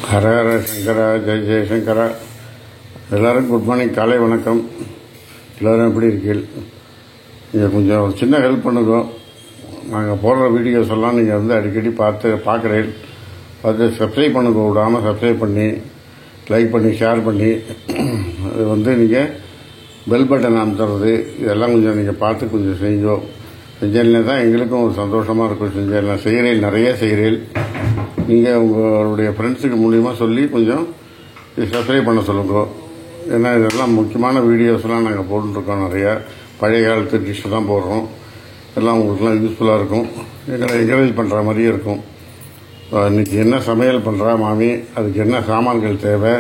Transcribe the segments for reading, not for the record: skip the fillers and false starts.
ஹர ஹர சங்கரா ஜெய் ஜெயசங்கரா. எல்லோரும் good morning, காலை வணக்கம். எல்லோரும் எப்படி இருக்கீங்க? நீங்கள் கொஞ்சம் ஒரு சின்ன ஹெல்ப் பண்ணுங்க. நாங்கள் போடுற வீடியோஸ் எல்லாம் நீங்கள் வந்து அடிக்கடி பார்க்குறேன். பார்த்து சப்ஸ்கிரைப் பண்ணுங்க, விடாமல் சப்ஸ்கிரைப் பண்ணி லைக் பண்ணி ஷேர் பண்ணி அது வந்து நீங்கள் பெல் பட்டன் அமுத்துறது இதெல்லாம் கொஞ்சம் நீங்கள் பார்த்து கொஞ்சம் செஞ்சேன்னா தான் எங்களுக்கும் ஒரு சந்தோஷமாக இருக்கும். செஞ்சேன் செய்கிறேன், நிறைய செய்கிறேன். நீங்கள் உங்களுடைய ஃப்ரெண்ட்ஸுக்கு மூலிமா சொல்லி கொஞ்சம் சப்ஸ்கிரைப் பண்ண சொல்லுங்க. ஏன்னா இதெல்லாம் முக்கியமான வீடியோஸ்லாம் நாங்கள் போட்டுருக்கோம். நிறையா பழைய காலத்து டிஷ்ஷு தான் போடுறோம். எல்லாம் உங்களுக்குலாம் யூஸ்ஃபுல்லாக இருக்கும். எங்களை என்கரேஜ் பண்ணுற மாதிரியே இருக்கும். இன்றைக்கி என்ன சமையல் பண்ணுறா மாமி, அதுக்கு என்ன சாமான்கள் தேவை,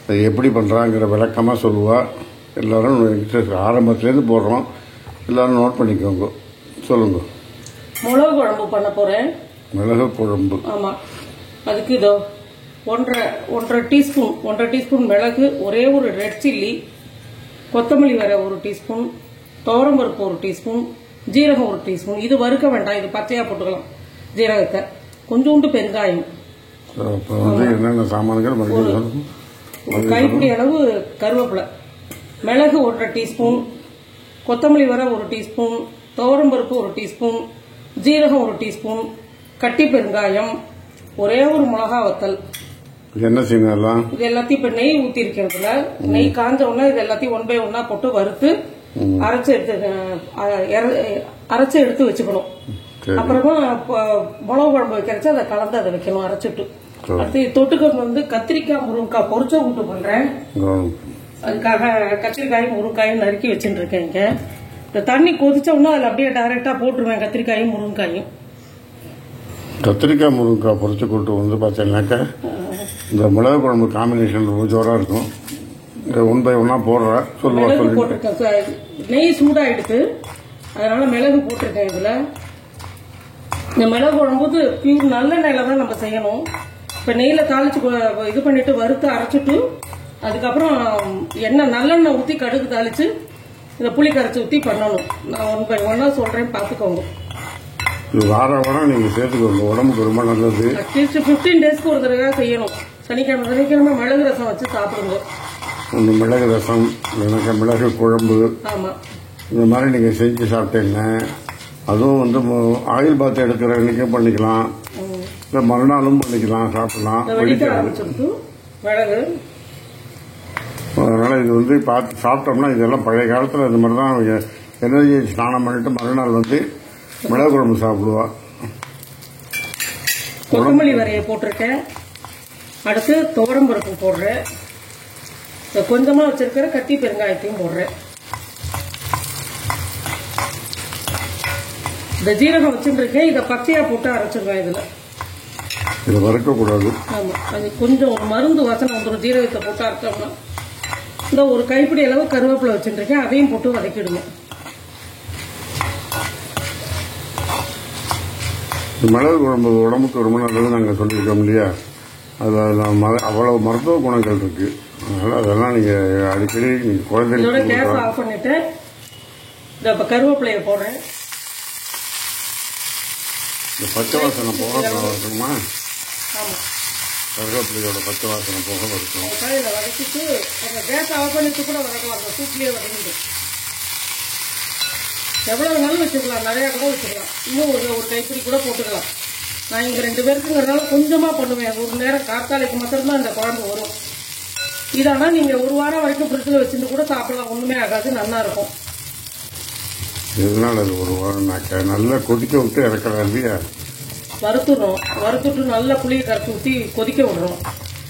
அது எப்படி பண்ணுறாங்கிற விளக்கமாக சொல்லுவாள். எல்லோரும் ஆரம்பத்துலேருந்து போடுறோம், எல்லோரும் நோட் பண்ணிக்கோங்க. சொல்லுங்க. மிளகு குழம்பு பண்ண போகிறேன். மிளகு குழம்பு. ஆமாம், அதுக்கு இதோ ஒன்றரை டீஸ்பூன் மிளகு, ஒரே ஒரு ரெட் சில்லி, கொத்தமல்லி வர ஒரு டீஸ்பூன், துவரம்பருப்பு ஒரு டீஸ்பூன், ஜீரகம் ஒரு டீஸ்பூன். இது வறுக்க வேண்டாம், இது பச்சையாக போட்டுக்கலாம். ஜீரகத்தை கொஞ்சோண்டு பெருங்காயம், என்னென்ன சாமான்கள், ஒரு கைப்பிடி அளவு கருவேப்பிலை, மிளகு 1.5 டீஸ்பூன், கொத்தமல்லி வர ஒரு டீஸ்பூன், துவரம்பருப்பு ஒரு டீஸ்பூன், ஜீரகம் ஒரு டீஸ்பூன், கட்டி பெருங்காயம், ஒரே ஒரு மிளகா வத்தல். என்ன செய்யணும்? இது எல்லாத்தையும் இப்ப நெய் ஊத்தி இருக்கிறதுல நெய் காஞ்ச உடனே இது எல்லாத்தையும் 1 by 1 போட்டு வறுத்து அரைச்சு எடுத்து வச்சுக்கணும். அப்புறமா மிளகு குழம்பு வைக்கிறச்சு அதை கலந்து அதை வைக்கணும் அரைச்சிட்டு. அடுத்து தொட்டுக்க வந்து கத்திரிக்காய் முருங்கைக்காய் பொரிச்ச கூட்டு பண்றேன். அதுக்காக கத்திரிக்காயும் முருங்காயும் நறுக்கி வச்சுட்டு இருக்கேன். இங்க இந்த தண்ணி கொதிச்சோம்னா அதில் அப்படியே டைரக்டா போட்டுருவேன் கத்திரிக்காயும் முருங்காயும். கத்திரிக்காய் முருங்கைக்காய் பொரிச்ச கூட்டு வந்து பார்த்தீங்கன்னாக்கா இந்த மிளகு குழம்பு காம்பினேஷன் ரொம்ப ஜோராக இருக்கும். 1 by 1 போடுறா சொல்லுவா. போட்டிருக்கேன், நெய் சூடாயிடுது, அதனால மிளகு போட்டிருக்கேன். இதுல இந்த மிளகு குழம்பு பியூர் நல்ல நெய்ல தான் நம்ம செய்யணும். இப்ப நெய்ல தாளிச்சு இது பண்ணிட்டு வறுத்து அரைச்சிட்டு அதுக்கப்புறம் எண்ணெய் நல்லெண்ணெய் ஊற்றி கடுகு தாளிச்சு இந்த புளி கரைச்சி ஊற்றி பண்ணணும். நான் 1 by 1 சொல்றேன், பார்த்துக்கோங்க. வாரம் நீங்க சேர்த்துக்கோங்க, உடம்புக்கு ரொம்ப நல்லது. அட்லீஸ்ட் 15 டேஸ்க்கு ஒரு தடவை செய்யணும். சனிக்கிழமை மிளகு ரசம் வச்சு சாப்பிடுங்க. ஒன்று மிளகு ரசம், இல்லைனாக்கா மிளகு குழம்பு, ஆமா, இந்த மாதிரி நீங்க செஞ்சு சாப்பிட்டீங்க. அதுவும் வந்து ஆயில் பாத் எடுக்கிற அன்னைக்கும் பண்ணிக்கலாம், இல்லை மறுநாளும் பண்ணிக்கலாம், சாப்பிடலாம். மிளகு அதனால இது வந்து பார்த்து சாப்பிட்டோம்னா இதெல்லாம் பழைய காலத்தில் இந்த மாதிரி தான் எனர்ஜி ஸ்நானம் பண்ணிட்டு மறுநாள் வந்து மிளகு குழம்பு சாப்பிடுவா. கொத்தமல்லி வரைய போட்டிருக்கேன். அடுத்து துவரம்பருப்பு போடுறேன். கொஞ்சமா வச்சிருக்கிற கட்டி பெருங்காயத்தையும் போடுறேன். இந்த ஜீரகம் வச்சுருக்கேன், இதை பச்சையா போட்டு அரைச்சிருவேன். இதை வறுக்கக்கூடாது. ஆமா, அது கொஞ்சம் மருந்து வாசனை வந்துடும் ஜீரகத்தை போட்டு அரைச்சோம்னா. இந்த ஒரு கைப்பிடி அளவு கருவேப்பிலை வச்சுருக்கேன், அதையும் போட்டு வதக்கிடுவோம். மிளகு குழம்பு உடம்புக்கு ரொம்ப நல்லது நாங்கள் சொல்லியிருக்கோம் இல்லையா. அதில் அவ்வளவு மருத்துவ குணங்கள் இருக்கு. அதனால அதெல்லாம் நீங்கள் அடிக்கடி நீங்கள் குழந்தைங்க கேஸ் ஆஃப் பண்ணிட்டு இந்த கருவேப்பிலையை போடுறேன். இந்த பச்சை வாசனை போக இருக்குமா? ஆமாம், கருவேப்பிலையோட பச்சை வாசனை போக இருக்கும். இதை வதக்கிட்டு அந்த கேஸ் ஆஃப் பண்ணிட்டு கூட வதக்கலாம். அந்த சூட்லேயே வதக்கிட்டு எவ்வளோ வேணாலும் வச்சுக்கலாம், நிறையா கூட வச்சுக்கலாம். இன்னும் ஒரு கைப்பிடி கூட போட்டுக்கலாம். நான் இங்கே 2 பேருக்குங்கிறதுனால கொஞ்சமாக பண்ணுவேன். ஒரு நேரம் காத்தாலைக்கு மாத்திரம்தான் இந்த குழம்பு வரும். இதானா நீங்கள் 1 வாரம் வரைக்கும் ஃப்ரிட்ஜில் வச்சுட்டு கூட சாப்பிடலாம், ஒன்றுமே ஆகாது, நல்லா இருக்கும். எதனால அது 1 வாரம் நல்லா கொதிக்க விட்டு இறக்கலாம் இல்லையா? வறுத்துட்டு நல்ல புளியை கரைச்சி ஊற்றி கொதிக்க விடுறோம்.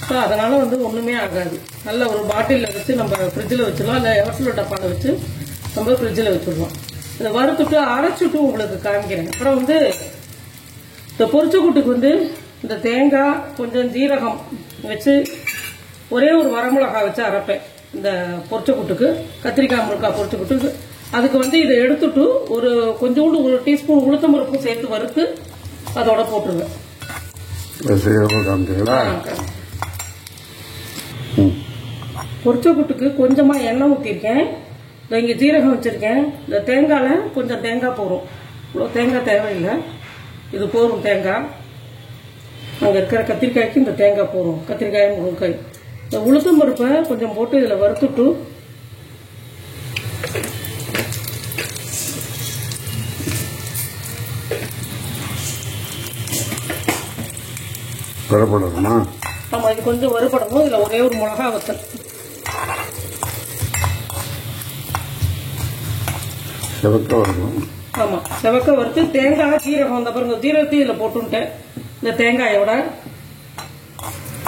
ஸோ அதனால வந்து ஒன்றுமே ஆகாது. நல்ல ஒரு பாட்டிலில் வச்சு நம்ம ஃப்ரிட்ஜில் வச்சிடலாம், இல்லை எவர்சிலோ டப்பாவில் வச்சு நம்ம ஃப்ரிட்ஜில் வச்சுடுவோம். இதை வறுத்துட்டு அரைச்சிட்டு உங்களுக்கு காமிக்கிறேன். அப்புறம் வந்து இந்த பொரிச்ச கூட்டுக்கு வந்து இந்த தேங்காய் கொஞ்சம் ஜீரகம் வச்சு ஒரே ஒரு வரமிளகாய் வச்சு அரைப்பேன். இந்த பொரிச்ச கூட்டுக்கு, கத்திரிக்காய் முருங்காய் பொரிச்ச கூட்டுக்கு. அதுக்கு வந்து இதை எடுத்துட்டு கொஞ்சோண்டு 1 டீஸ்பூன் உளுத்தம்பருப்பும் சேர்த்து வறுத்து அதோட போட்டுருவேன். பொரிச்ச கூட்டுக்கு கொஞ்சமா எண்ணெய் ஊற்றிருக்கேன். இங்கே ஜீரகம் வச்சிருக்கேன். இந்த தேங்காயில் கொஞ்சம் தேங்காய் போடும். இவ்வளோ தேங்காய் தேவையில்லை, இது போரும் தேங்காய். அங்கே இருக்கிற கத்திரிக்காய்க்கு இந்த தேங்காய் போடுறோம். கத்திரிக்காயும் முருங்காய். இந்த உளுத்தம் பருப்பை கொஞ்சம் போட்டு இதில் வறுத்துட்டு வறுபடணுமா? ஆமாம், இது கொஞ்சம் வறுபடணும். இதில் ஒரே ஒரு மிளகா வத்தல். செவக்க வரணும். ஆமாம், செவக்க வறுத்து தேங்காய் ஜீரகம் அந்த பாருங்க, ஜீரகத்தையும் இதில் போட்டுட்டேன். இந்த தேங்காயோட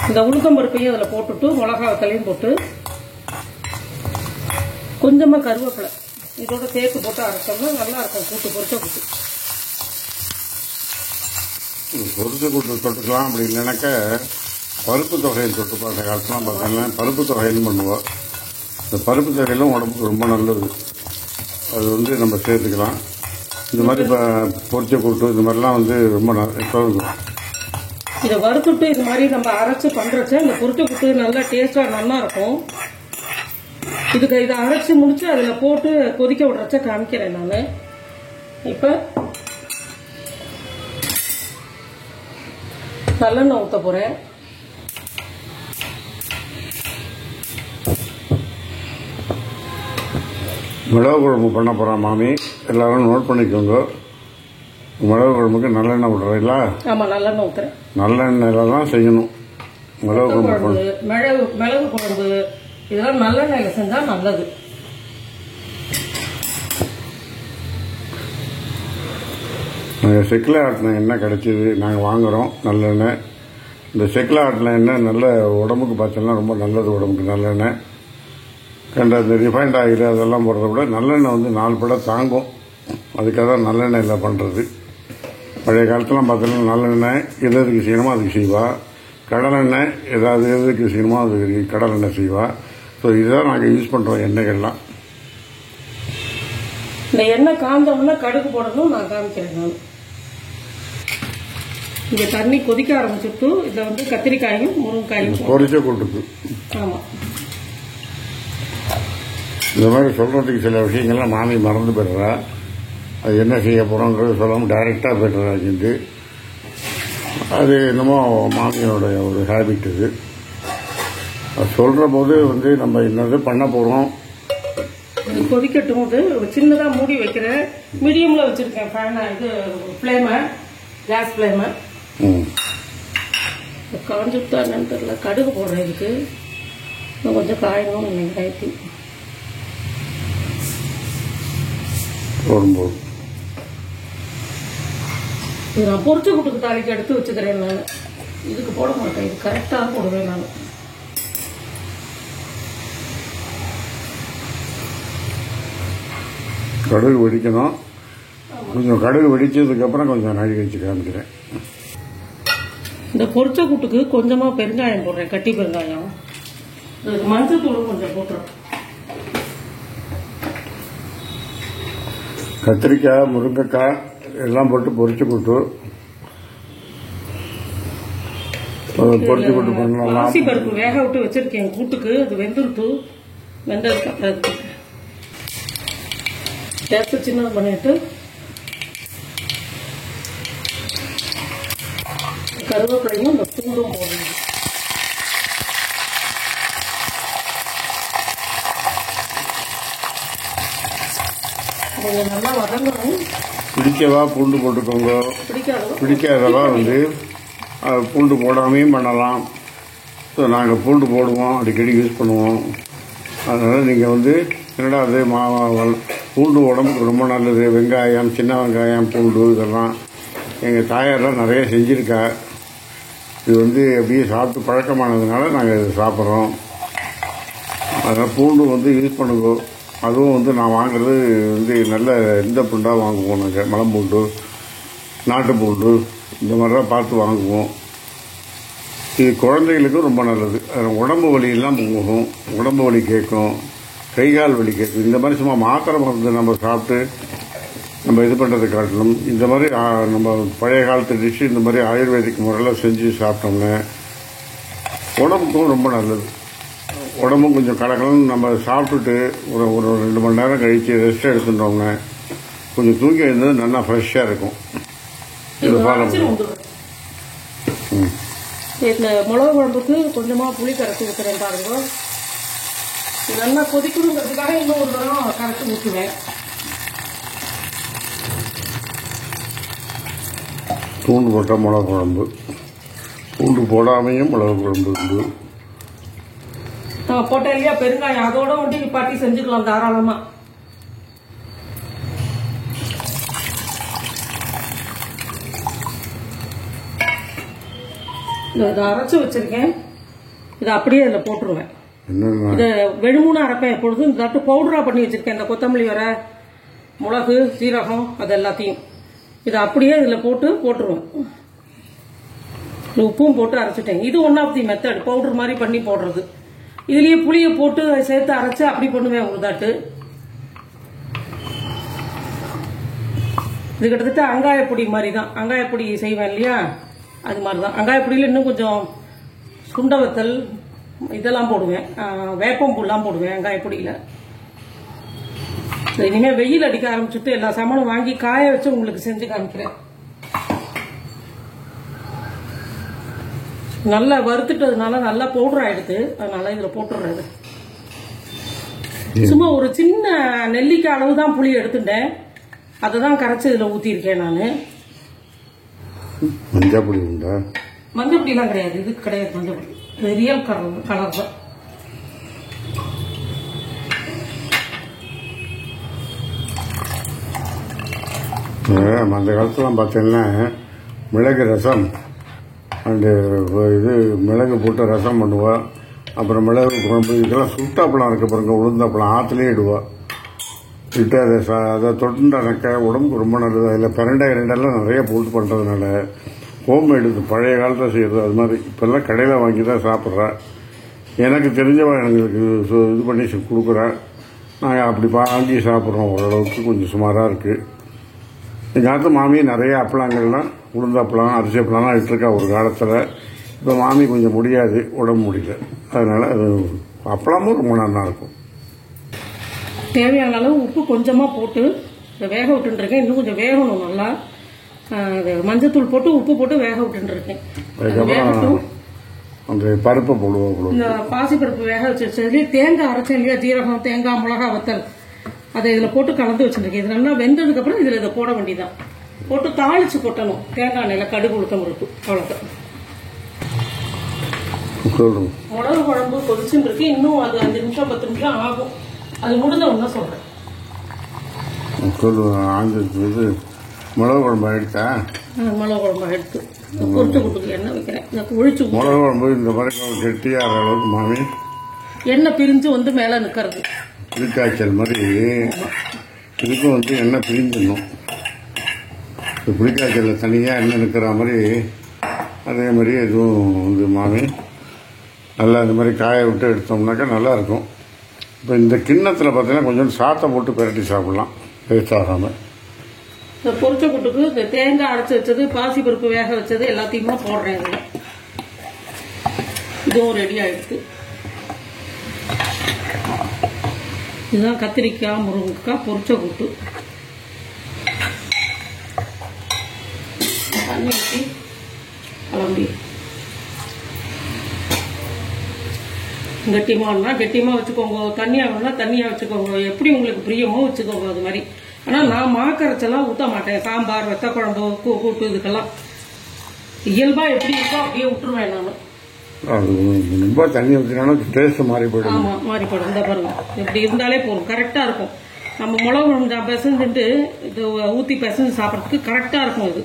இந்த உளுத்தம் பருப்பையும் அதில் போட்டுட்டு மிளகா வத்தலையும் போட்டு கொஞ்சமாக கருவேப்பிலை இதோட சேர்த்து போட்டு அரைச்சோம்னா நல்லா இருக்கும். கூட்டு பொரிச்ச கூட்டு. பொரிச்ச கூட்டு தொட்டுக்கலாம். அப்படி இல்லைனாக்க பருப்பு தொகையில் தொட்டு பார்த்த காலத்துலாம் பார்த்தீங்கன்னா பருப்பு தொகையிலும் பண்ணுவோம். இந்த பருப்பு தொகையிலும் உடம்புக்கு ரொம்ப நல்லது. அது வந்து நம்ம சேர்த்துக்கலாம். இந்த மாதிரி இப்போ பொரிச்ச கூட்டு இந்த மாதிரிலாம் வந்து ரொம்ப இருக்கும். இதை வறுத்துட்டு இது மாதிரி நம்ம அரைச்சி பண்ணுறச்ச இந்த பொரிச்ச கூட்டு நல்லா டேஸ்டாக நல்லா இருக்கும். இதுக்கு இதை அரைச்சி முடிச்சு அதில் போட்டு கொதிக்க விடுறச்ச காமிக்கிறேன் நான். இப்போ நல்லெண்ணெய் ஊற்ற போகிறேன். மிளகு குழம்பு பண்ண போகிறோம் மாமி. எல்லாரும் நோட் பண்ணிக்கோங்க. மிளகு குழம்புக்கு நல்லெண்ணெய் விடுறீங்களா? ஆமாம், நல்லெண்ணெய் ஊற்றுறேன். நல்லெண்ணெயில தான் செய்யணும் மிளகு குழம்பு. மிளகு குழம்பு இதெல்லாம் நல்லெண்ணெயில் செஞ்சால் நல்லது. நாங்கள் செக்கில் ஆட்டின எண்ணெய் கிடச்சிது. நாங்கள் வாங்குகிறோம் நல்லெண்ணெய். இந்த செக்கில் ஆட்டின எண்ணெய் நல்ல உடம்புக்கு பார்த்தோம்னா ரொம்ப நல்லது. உடம்புக்கு நல்லெண்ணெய் கண்ட இந்த ரிஃபைண்ட் ஆயில் அதெல்லாம் போடுறத விட நல்லெண்ணெய் வந்து 4 படம் தாங்கும். அதுக்காக தான் நல்லெண்ணெயில் பண்ணுறது. பழைய காலத்துலாம் பார்த்தோம்னா நல்லெண்ணெய் எதுக்கு செய்யணுமோ அதுக்கு செய்வா. கடலெண்ணெய் ஏதாவது எதுக்கு செய்யணுமோ அதுக்கு கடலெண்ணெய் செய்வா. ஸோ இதுதான் நாங்கள் யூஸ் பண்ணுறோம் எண்ணெய்கள்லாம். இந்த எண்ணெய் காஞ்சோம்னா கடுகு போடணும். நான் காமிக்கிறேன். நான் இந்த தண்ணி கொதிக்க ஆரம்பிச்சுட்டு இதில் வந்து கத்திரிக்காயும் முருங்காயும் பொரிச்ச கூட்டுக்கு. ஆமாம், இந்த மாதிரி சொல்கிறதுக்கு சில விஷயங்கள்லாம் மாமி மறந்து போயிடுறா. அது என்ன செய்ய போகிறோங்கிறது சொல்லாமல் டைரெக்டாக போய்ட்டுறாங்க. அது என்னமோ மாமியோட ஒரு ஹேபிட் இது. அது சொல்கிற போது வந்து நம்ம என்னது பண்ண போகிறோம். கொதிக்கட்டும். போது சின்னதாக மூடி வைக்கிறேன். மீடியமில் வச்சுருக்கேன் ஃபேனை. இது ஃப்ளேமை, கேஸ் ஃப்ளேமை. காஞ்சுட்டா என்னன்னு தெரியல. கடுகு போடுறேன். இதுக்கு இன்னும் கொஞ்சம் காயணும். வெங்காயத்தி போடும்போது இது நான் பொரிச்ச கூட்டுக்கு தாளிக்கு எடுத்து வச்சுக்கிறேன். நான் இதுக்கு போட மாட்டேன். இது கரெக்டாக போடுவேன் நான். கடுகு வெடிக்கணும். கொஞ்சம் கடுகு வெடிச்சதுக்கப்புறம் கொஞ்சம் நழி வச்சு காமிக்கிறேன். இந்த பொரிச்ச கூட்டுக்கு கொஞ்சமாக பெருங்காயம் போடுறேன். கட்டி பெருங்காயம். மஞ்சள் தூள் கொஞ்சம் போட்டுறேன். கத்திரிக்காய் முருங்கைக்காய் எல்லாம் போட்டு பொரிச்சு கூட்டு பண்ணலாம். அரிசி பருப்பு வேக விட்டு வச்சிருக்கேன் கூட்டுக்கு. அது வெந்துருட்டு. வெந்ததுக்கு அப்புறம் கேஸ் சின்னது பண்ணிட்டு கருவேப்பிலையும் இந்த பூண்டும் போடணும். நல்லா வதங்கணும். பிடிக்கவா பூண்டு போட்டுக்கோங்க. பிடிக்காதவா வந்து பூண்டு போடாமையும் பண்ணலாம். ஸோ நாங்கள் பூண்டு போடுவோம், அடிக்கடி யூஸ் பண்ணுவோம். அதனால் நீங்கள் வந்து என்னடா அது பூண்டு உடம்புக்கு ரொம்ப நல்லது. வெங்காயம், சின்ன வெங்காயம், பூண்டு இதெல்லாம் எங்கள் தாயாரெலாம் நிறைய செஞ்சுருக்கா. இது வந்து அப்படியே சாப்பிட்டு பழக்கமானதுனால நாங்கள் இதை சாப்பிட்றோம். அதனால் பூண்டு வந்து யூஸ் பண்ணுங்க. அதுவும் வந்து நான் வாங்குறது வந்து நல்ல இந்த பூண்டாக வாங்குவோம். நாங்கள் மலம்பூண்டு, நாட்டு பூண்டு இந்த மாதிரிலாம் பார்த்து வாங்குவோம். இது குழந்தைகளுக்கும் ரொம்ப நல்லது. உடம்பு வலியெல்லாம் போகும். உடம்பு வலி கேட்கும், கை கால் வலி கேட்கும். இந்த மாதிரி சும்மா மாத்திரை மருந்து நம்ம சாப்பிட்டு நம்ம இது பண்ணுறது காட்டிலும் இந்த மாதிரி நம்ம பழைய காலத்து டிஷ்ஷு இந்த மாதிரி ஆயுர்வேதிக் முறையில் செஞ்சு சாப்பிட்டோம்னா உடம்புக்கும் ரொம்ப நல்லது. உடம்பும் கொஞ்சம் கலக்கலன்னு நம்ம சாப்பிட்டுட்டு ஒரு 2 மணி நேரம் கழித்து ரெஸ்ட் எடுத்துட்டோம்னா கொஞ்சம் தூங்கி எழுந்தது நல்லா ஃப்ரெஷ்ஷாக இருக்கும். இது ஃபாலோ பண்ணுவோம். இந்த மிளகு குழம்புக்கு கொஞ்சமாக புளி கரைச்சி ஊற்றுறேன் பாருங்க. இது நல்லா கொதிக்கணுங்கிறதுக்காக இன்னும் ஒரு தரம் கரைச்சி ஊற்றுவேன். பூண்டு போட்டால் மிளகு குழம்பு, பூண்டு போடாமையும் மிளகு குழம்பு உண்டு. போட்டேன் இல்லையா பெருங்காயம், அதோட வந்து பாட்டி செஞ்சுக்கலாம் தாராளமா. இதை அரைச்சு வச்சிருக்கேன், இதை அப்படியே இதில் போட்டுருவேன். இதை வெறுமூணு அரைப்பேன் எப்பொழுதும். இந்த தட்டு பவுடரா பண்ணி வச்சிருக்கேன், இந்த கொத்தமல்லி வர மிளகு சீரகம் அது எல்லாத்தையும் இதை அப்படியே இதில் போட்டுருவேன். உப்பும் போட்டு அரைச்சிட்டேன். இது one of the method, powder மாதிரி பண்ணி போடுறது. இதுலயே புளியை போட்டு சேர்த்து அரைச்சு அப்படி பண்ணுவேன் ஒரு தாட்டு. இது கிட்டத்தட்ட அங்காயப்பொடி மாதிரி தான், அங்காயப்பொடி செய்வேன் இல்லையா அது மாதிரி தான். அங்காயப்பொடியில் இன்னும் கொஞ்சம் சுண்டவத்தல் இதெல்லாம் போடுவேன், வேப்பம்பூலாம் போடுவேன் அங்காயப்பொடியில். இனிமேல் வெயில் அடிக்க ஆரம்பிச்சுட்டு எல்லா சாமானும் வாங்கி காய வச்சு உங்களுக்கு செஞ்சு காமிக்கிறேன். நல்லா வறுத்துட்டதுனால நல்லா பவுடர் ஆயிடுது, அதனால இதுல போட்டுடுறது. சும்மா ஒரு சின்ன நெல்லிக்காய் அளவு தான் புளி எடுத்துட்டேன், அதை தான் கரைச்சி இதுல ஊத்திருக்கேன் நான். மஞ்சள் பொடி உண்டா? மஞ்சள் பொடிலாம் கிடையாது, இது கிடையாது மஞ்சள் பொடி, இது ரியல் கலர் தான். அந்த காலத்துலாம் பார்த்தீங்கன்னா மிளகு ரசம் அண்டு இது மிளகு போட்டு ரசம் பண்ணுவாள். அப்புறம் மிளகு குழம்பு இதெல்லாம் சுட்டாப்பழம் இருக்க பாருங்க, உளுந்தாப்பழம் ஆற்றுலேயே இடுவாள். இட்டு அதை தொட்டுண்டாக்க உடம்புக்கு ரொம்ப நல்லது. அதில் பிரண்டை ரெண்டெல்லாம் நிறைய போட்டு பண்ணுறதுனால ஹோம்மேடு, பழைய காலத்தில் செய்கிறது. அது மாதிரி இப்போல்லாம் கடையில் வாங்கி தான் சாப்பிட்றேன். எனக்கு தெரிஞ்சவன் எங்களுக்கு இது பண்ணி கொடுக்குறேன், நாங்கள் அப்படி வாங்கி சாப்பிட்றோம். ஓரளவுக்கு கொஞ்சம் சுமாராக இருக்குது. எங்கள் ஆற்று மாமி நிறைய அப்பளங்கள்லாம் உளுந்தாப்பழம் அரிசி அப்பளம்லாம் இட்டுருக்கா ஒரு காலத்தில். இப்போ மாமி கொஞ்சம் முடியாது, உடம்பு முடியல, அதனால் அது அப்பளமும் ரொம்ப நல்லா இருக்கும். தேவையான அளவு உப்பு கொஞ்சமாக போட்டு வேக விட்டுருக்கேன். இன்னும் கொஞ்சம் வேகணும் நல்லா. மஞ்சத்தூள் போட்டு உப்பு போட்டு வேக விட்டுருக்கேன். அதுக்கப்புறம் அந்த பருப்பை போடுவோம். இந்த பாசிப்பருப்பு வேக வச்சுருச்சதுலேயே தேங்காய் அரைச்சேன் இல்லையா, ஜீரகம் தேங்காய் மிளகா வத்தல் அதை இதில் போட்டு கலந்து வச்சுருக்கேன். இது நல்லா வெந்ததுக்கப்புறம் இதில் இதை போட வேண்டியதான். போட்டு தாளிச்சு கொட்டணும் தேங்காய் எண்ணெயில், கடுகு உளுத்தம் பருப்பு, அவ்வளோதான். மிளகு குழம்பு கொதிச்சுன்னு இருக்கு, இன்னும் அது 5 நிமிஷம் 10 நிமிஷம் ஆகும். அது முடிஞ்ச ஒன்றும் சொல்கிறேன். இது மிளகு குழம்பு ஆகிடுச்சா? மிளகு குழம்பு ஆகிடுச்சு. பொரிச்ச கூட்டுக்கு எண்ணெய் வைக்கிறேன். ஒழிச்சு மிளகு குழம்பு இந்த மாதிரி கெட்டியாகிற அளவுக்கு மாமி எண்ணெய் பிரிஞ்சு வந்து மேலே நிற்கிறது. புளிக்காய்ச்சல் மாதிரி இதுக்கும் வந்து எண்ணெய் பிரிஞ்சிடணும். புளிக்காய்ச்சலில் தனியாக எண்ணெய் நிற்கிற மாதிரி அதே மாதிரி எதுவும் வந்து மாமி நல்லா இந்த மாதிரி காய விட்டு எடுத்தோம்னாக்கா நல்லாயிருக்கும். இப்போ இந்த கிண்ணத்தில் பார்த்தீங்கன்னா கொஞ்சம் சாத்தை போட்டு பிரட்டி சாப்பிட்லாம், வேஸ்ட் ஆகாமல். இந்த பொரிச்ச கூட்டுக்கு இந்த தேங்காய் அரைச்சி வச்சது, பாசி பருப்பு வேக வச்சது எல்லாத்தையுமே போடுறேன். இதுவும் ரெடி ஆகிடுது. இதுதான் கத்திரிக்காய் முருங்கைக்காய் பொரிச்ச கூட்டு. தண்ணி ஊற்றி கிளம்பி கெட்டியமாக கெட்டியமாக வச்சுக்கோங்க, தண்ணியாக வேணா தண்ணியாக வச்சுக்கோங்க, எப்படி உங்களுக்கு பிரியமோ வச்சுக்கோங்க அது மாதிரி. ஆனால் நான் மாக்கரைச்செல்லாம் ஊற்ற மாட்டேன். சாம்பார், வெத்த குழம்பு, கூட்டு இதுக்கெல்லாம் இயல்பாக எப்படி இருக்கோ அப்படியே விட்டுருவேன் நான். ரொம்ப தண்ணி ஊற்றினாலும் டேஸ்ட் மாறி போயிடும். ஆமாம், மாறி போயிடும். இந்த பாருங்க, இப்படி இருந்தாலே போதும், கரெக்டாக இருக்கும். நம்ம மிளகு குழம்பு பிசைஞ்சுட்டு இது ஊற்றி பிசைஞ்சு சாப்பிட்றதுக்கு கரெக்டாக இருக்கும் இது.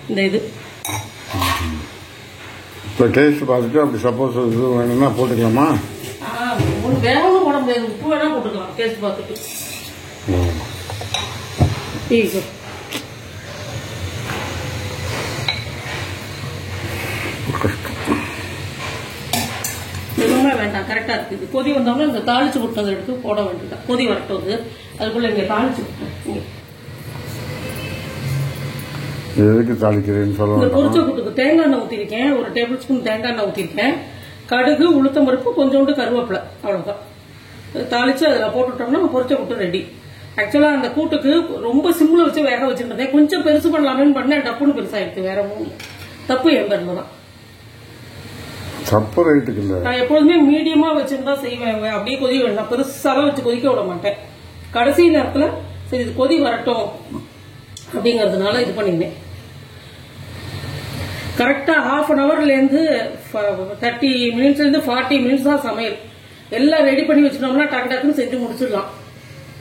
இந்த இது இப்போ டேஸ்ட் பார்த்துட்டு அப்படி சப்போஸ் இது வேணும்னா போட்டுக்கலாமா? வேகமும் போட முடியாது, உப்பு வேணா போட்டுக்கலாம் டேஸ்ட் பார்த்துட்டு. எதுவுமே வேண்டாம், கரெக்டாக இருக்குது. கொதி வந்தோம்னா இந்த தாளிச்சு விட்டதை எடுத்து போட வேண்டியதான். கொதி வரட்டோது அதுக்குள்ள இங்கே தாளிச்சு விட்டேன். எதுக்கு தாளிக்கிறேன்னு சொல்லுவாங்க. இந்த பொரிச்ச கூட்டுக்கு தேங்காய் எண்ணெய் ஊற்றிருக்கேன், 1 டேபிள் ஸ்பூன் தேங்காய் எண்ணெய் ஊற்றிருக்கேன். கடுகு, உளுத்தம் பருப்பு, கொஞ்சோண்டு கருவேப்பிலை, அவ்வளோதான். தாளிச்சு அதில் போட்டுட்டோம்னா பொரிச்ச கூட்டு ரெடி. ஆக்சுவலாக அந்த கூட்டுக்கு ரொம்ப சிம்மில் வச்சு வேக வச்சுருந்தேன். கொஞ்சம் பெருசு பண்ணலாமேன்னு பண்ணேன், டப்புன்னு பெருசாகிடுச்சு. வேற ஒன்றும் தப்பு என் பேரில் தான். தப்பு ரைட்டுக்கு இல்லை. நான் எப்பொழுதுமே மீடியமா வச்சுருந்தா செய்வேன். அப்படியே கொதி நான் பெருசாலாம் வச்சு கொதிக்க விட மாட்டேன். கடைசி நேரத்துல சரி இது கொதி வரட்டும் அப்படிங்கறதுனால இது பண்ணிருந்தேன். கரெக்டா ½ hourலேருந்து 30 minutesலேருந்து 40 minutes தான் சமையல். எல்லாம் ரெடி பண்ணி வச்சுட்டோம்னா டக்கு டக்குன்னு செஞ்சு முடிச்சிடலாம்.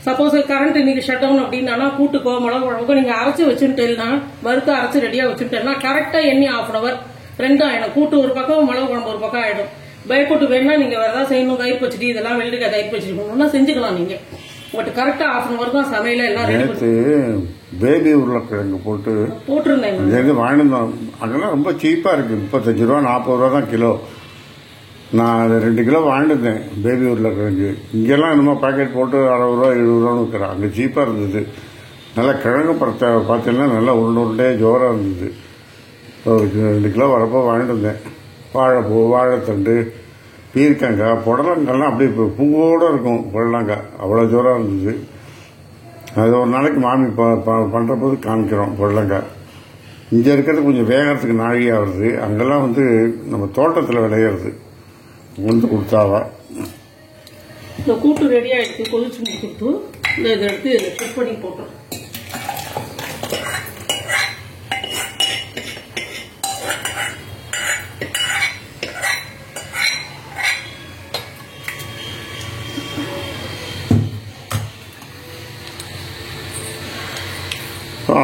சப்போஸ் கரண்ட் இன்னைக்கு ஷட் டவுன் அப்படின்னா கூட்டுக்கோ மிளகு குழம்புக்கோ நீங்க அரைச்சு வச்சுட்டேன்னா வறுத்து அரைச்சு ரெடியா வச்சுட்டேன்னா கரெக்டா எண்ணி ½ hour 2 ஆயிடும். கூட்டு ஒரு பக்கம் மிளகு குழம்பு ஒரு பக்கம் ஆயிடும். பயப்பட்டு வேணா நீங்க வேற ஏதாவது செய்யணும், தயிர் பச்சடி இதெல்லாம் வெள்ளரிக்காய் தயிர் பச்சடி பண்ணணும்னா செஞ்சுக்கலாம் நீங்க. பட் கரெக்டா ½ hour தான் சமையல எல்லாம் ரெடி பண்ணி. பேபி உருளைக்கிழங்கு போட்டிருந்தேன் வாங்கினோம். அங்கெல்லாம் ரொம்ப சீப்பா இருக்கு. 35 ரூபா 40 ரூபா தான் கிலோ. நான் அது 2 கிலோ வாங்கிட்டுருந்தேன் பேபி உருளைக்கிழங்கு. இங்கெல்லாம் என்னமோ பாக்கெட் போட்டு 60 ரூபா 70 ரூபான்னு விற்கிறான். அங்கே சீப்பா இருந்தது. நல்லா கிழங்கு பழத்தை பார்த்தீங்கன்னா நல்லா உருண்டே ஜோராக இருந்தது. 2 கிலோ வரப்போ வாங்கிட்டு வந்தேன். வாழைப்பூ, வாழைத்தண்டு, பீர்க்கங்காய், புடலங்காய்லாம் அப்படியே பூவோடு இருக்கும். புடலங்காய் அவ்வளோ ஜோராக இருந்தது. அது ஒரு நாளைக்கு மாமி பண்ணுற போது காமிக்கிறோம். புடலங்காய் இங்கே இருக்கிறது கொஞ்சம் வேகிறதுக்கு நாழியாக வருது. அங்கெல்லாம் வந்து நம்ம தோட்டத்தில் விளையிறது வந்து கொடுத்தாவா. இந்த கூட்டு ரெடி ஆகிடுச்சு. கொதிச்சு முடிச்சுட்டு இதை எடுத்து கட் பண்ணி போட்டோம்.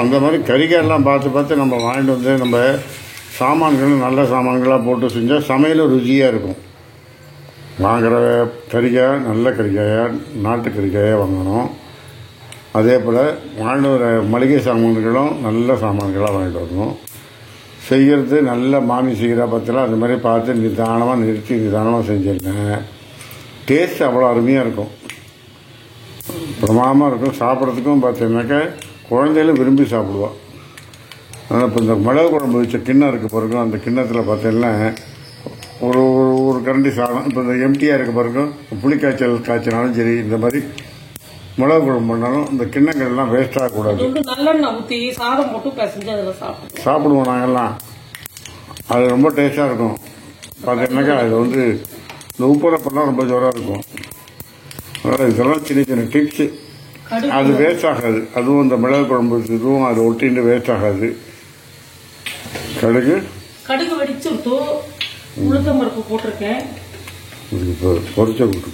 அந்த மாதிரி கறிகாயெல்லாம் பார்த்து நம்ம வாங்கிட்டு வந்து நம்ம சாமான்களும் நல்ல சாமான்களாக போட்டு செஞ்சால் சமையலும் ருசியாக இருக்கும். வாங்குகிற கறிகாய் நல்ல கறிகாயாக நாட்டு கறிகாயாக வாங்கணும். அதே போல் வாங்கிட்டு வர மளிகை சாமான்களும் நல்ல சாமான்களாக வாங்கிட்டு வரணும். செய்கிறது நல்ல மாமி செய்கிறா பார்த்தலாம் அது மாதிரி பார்த்து நிதானமாக செஞ்சிருக்கேன். டேஸ்ட் அவ்வளோ அருமையாக இருக்கும், பிரமாதமாக இருக்கும். சாப்பிட்றதுக்கும் பார்த்தீங்கன்னாக்கா குழந்தைகளும் விரும்பி சாப்பிடுவாள். ஆனால் இப்போ இந்த மிளகு குழம்பு வச்ச கிண்ணம் இருக்க பிறகும் அந்த கிண்ணத்தில் பார்த்தீங்கன்னா ஒரு கரண்டி சாதம் இப்போ இந்த எம்டியாக இருக்க பிறகும் புளிக்காய்ச்சல் காய்ச்சினாலும் சரி இந்த மாதிரி மிளகு குழம்பு பண்ணாலும் இந்த கிண்ணங்கள்லாம் வேஸ்ட் ஆகக்கூடாது. நல்லெண்ணெய் ஊற்றி சாதம் போட்டு பிசைஞ்சு அதில் சாப்பிடுவோம் நாங்கள்லாம். அது ரொம்ப டேஸ்டாக இருக்கும். பார்த்தீங்கன்னாக்கா அது வந்து இந்த உப்புல பண்ணால் ரொம்ப ஜோராக இருக்கும். அதனால் இதெல்லாம் சின்ன டிப்ஸு. அது வேஸ்ட் ஆகாது. அதுவும் இந்த மிளகு குழம்பு இதுவும் அது ஒட்டிட்டு வேஸ்ட் ஆகாது. கடுகு வெடிச்சுட்டு உளுத்தம் பருப்பு போட்டிருக்கேன். பொரிச்ச கூட்டு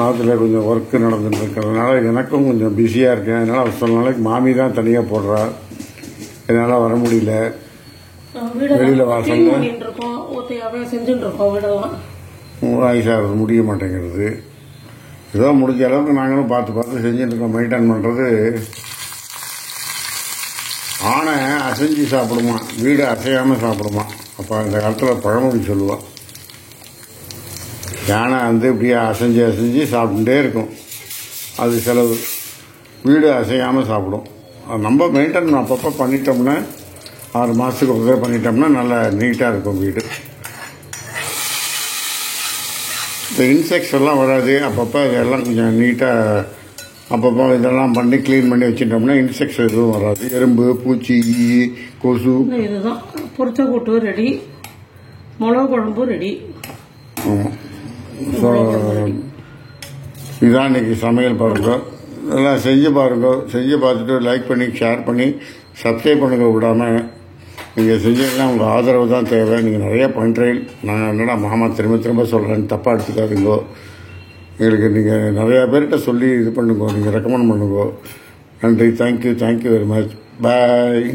அதில் கொஞ்சம் ஒர்க்கு நடந்துட்டு இருக்கிறதுனால எனக்கும் கொஞ்சம் பிஸியாக இருக்கேன். அதனால் சில நாளைக்கு மாமி தான் தனியாக போடுறா. என்னால் வர முடியல. வெளியில் வாசல்ல செஞ்சுட்டு இருக்கோம். வீடெல்லாம் வயசாக முடிய மாட்டேங்கிறது. ஏதோ முடிஞ்ச அளவுக்கு நாங்களும் பார்த்து செஞ்சுட்டு இருக்கோம். மெயின்டைன் பண்ணுறது. ஆனை அசைஞ்சு சாப்பிடுமா, வீடு அசையாமல் சாப்பிடுமா. அப்போ அந்த காலத்தில் பழமொழி சொல்லுவாள். யானை வந்து இப்படியே அசைஞ்சு சாப்பிட்டுட்டே இருக்கும். அது செலவு. வீடு அசையாமல் சாப்பிடும். நம்ம மெயின்டைன் அப்பப்போ பண்ணிட்டோம்னா 6 மாதத்துக்கு ஒரு தடவை பண்ணிட்டோம்னா நல்லா நீட்டாக இருக்கும் வீடு. இந்த இன்செக்ட்ஸ் எல்லாம் வராது. அப்பப்போ இதெல்லாம் கொஞ்சம் நீட்டாக அப்பப்போ இதெல்லாம் பண்ணி க்ளீன் பண்ணி வச்சுட்டோம்னா இன்செக்ட்ஸ் எதுவும் வராது. எறும்பு, பூச்சி, கொசு. இதுதான் பொரிச்ச கூட்டு ரெடி, மிளகு குழம்பு ரெடி. ஆமாம். ஸோ இதுதான் இன்றைக்கி சமையல் பாருங்க. எல்லாம் செஞ்சு பாருங்க. செஞ்சு பார்த்துட்டு லைக் பண்ணி ஷேர் பண்ணி சப்ஸ்கிரைப் பண்ணுங்க விடாமல். நீங்கள் செஞ்சீங்கன்னா உங்கள் ஆதரவு தான் தேவை. நீங்கள் நிறையா பண்ணுறீங்க. நான் என்னடா மாமா திரும்ப சொல்கிறேன்னு தப்பாக எடுத்துக்காதீங்கோ. எங்களுக்கு நீங்கள் நிறையா பேர்கிட்ட சொல்லி இது பண்ணுங்க. நீங்கள் ரெக்கமெண்ட் பண்ணுங்க. நன்றி. Thank you very much. பாய்.